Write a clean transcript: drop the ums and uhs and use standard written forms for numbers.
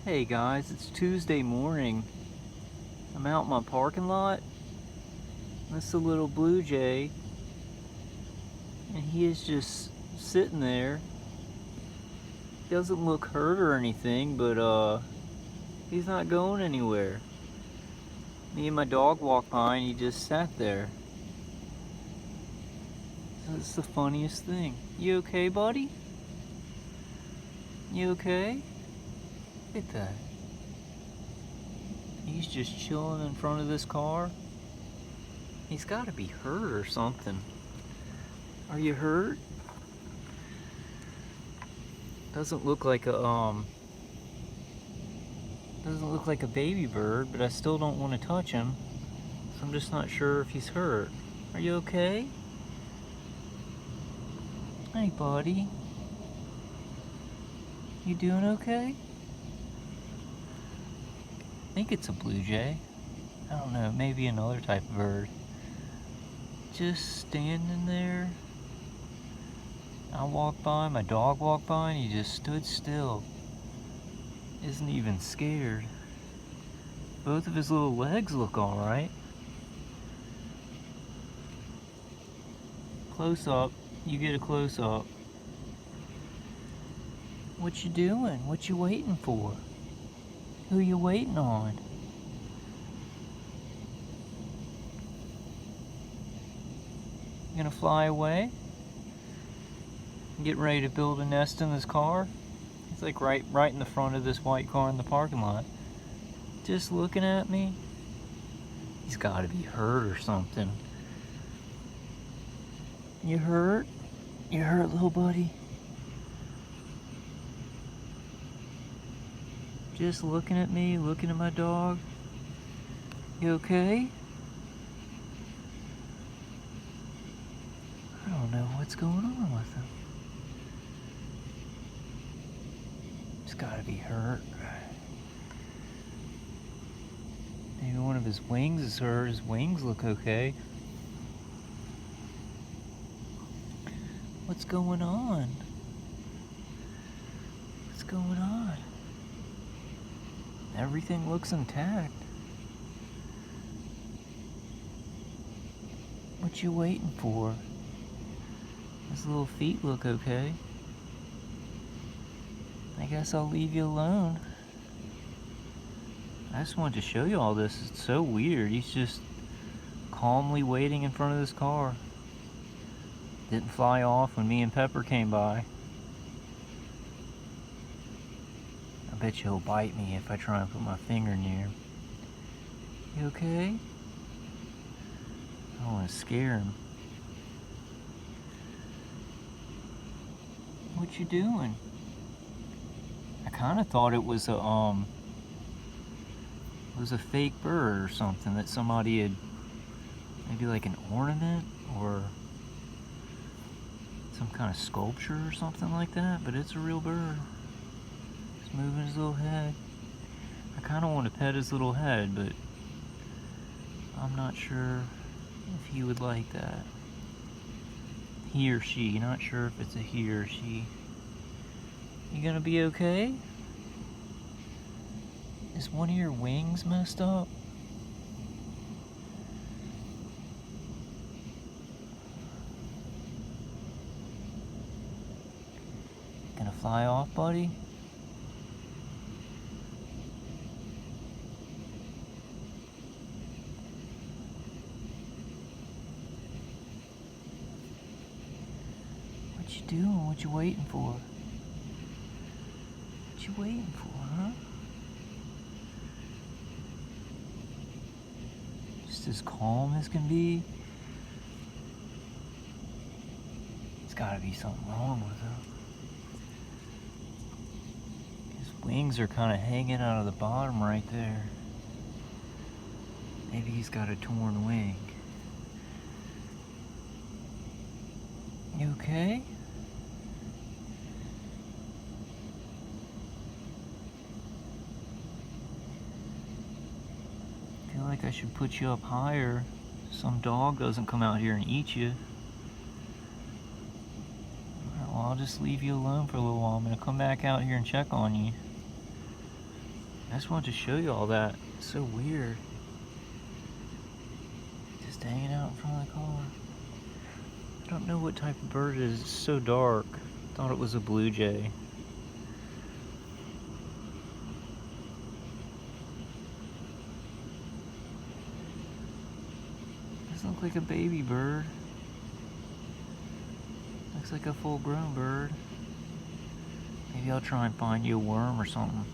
Hey guys, it's Tuesday morning. I'm out in my parking lot. That's a little blue jay, and he is just sitting there. Doesn't look hurt or anything, but he's not going anywhere. Me and my dog walked by and he just sat there. That's the funniest thing. You okay, buddy? You okay? Look at that. He's just chilling in front of this car. He's gotta be hurt or something. Are you hurt? Doesn't look like a baby bird, but I still don't want to touch him. So I'm just not sure if he's hurt. Are you okay? Hey, buddy. You doing okay? I think it's a blue jay. I don't know, maybe another type of bird. Just standing there. I walked by, my dog walked by, and he just stood still. Isn't even scared. Both of his little legs look alright. Close up. You get a close up. What you doing? What you waiting for? Who you waiting on? You gonna fly away? Get ready to build a nest in this car? It's like right in the front of this white car in the parking lot. Just looking at me? He's gotta be hurt or something. You hurt? You hurt, little buddy? Just looking at me, looking at my dog. You okay? I don't know what's going on with him. He's gotta be hurt. Maybe one of his wings is hurt. His wings look okay. What's going on? What's going on? Everything looks intact. What you waiting for? His little feet look okay. I guess I'll leave you alone. I just wanted to show you all this. It's so weird. He's just calmly waiting in front of this car. Didn't fly off when me and Pepper came by. I bet you he'll bite me if I try and put my finger near him. You okay? I don't want to scare him. What you doing? I kind of thought it was a fake bird or something that somebody had, maybe like an ornament or some kind of sculpture or something like that, but it's a real bird. He's moving his little head. I kind of want to pet his little head, but I'm not sure if he would like that. He or she, not sure if it's a he or she. You gonna be okay? Is one of your wings messed up? Gonna fly off, buddy? What you doing? What you waiting for? What you waiting for, huh? Just as calm as can be. There's gotta be something wrong with him. His wings are kind of hanging out of the bottom right there. Maybe he's got a torn wing. You okay? I feel like I should put you up higher. Some dog doesn't come out here and eat you. Alright, well, I'll just leave you alone for a little while. I'm gonna come back out here and check on you. I just wanted to show you all that. It's so weird. Just hanging out in front of the car. I don't know what type of bird it is. It's so dark. Thought it was a blue jay. Doesn't look like a baby bird. Looks like a full-grown bird. Maybe I'll try and find you a worm or something.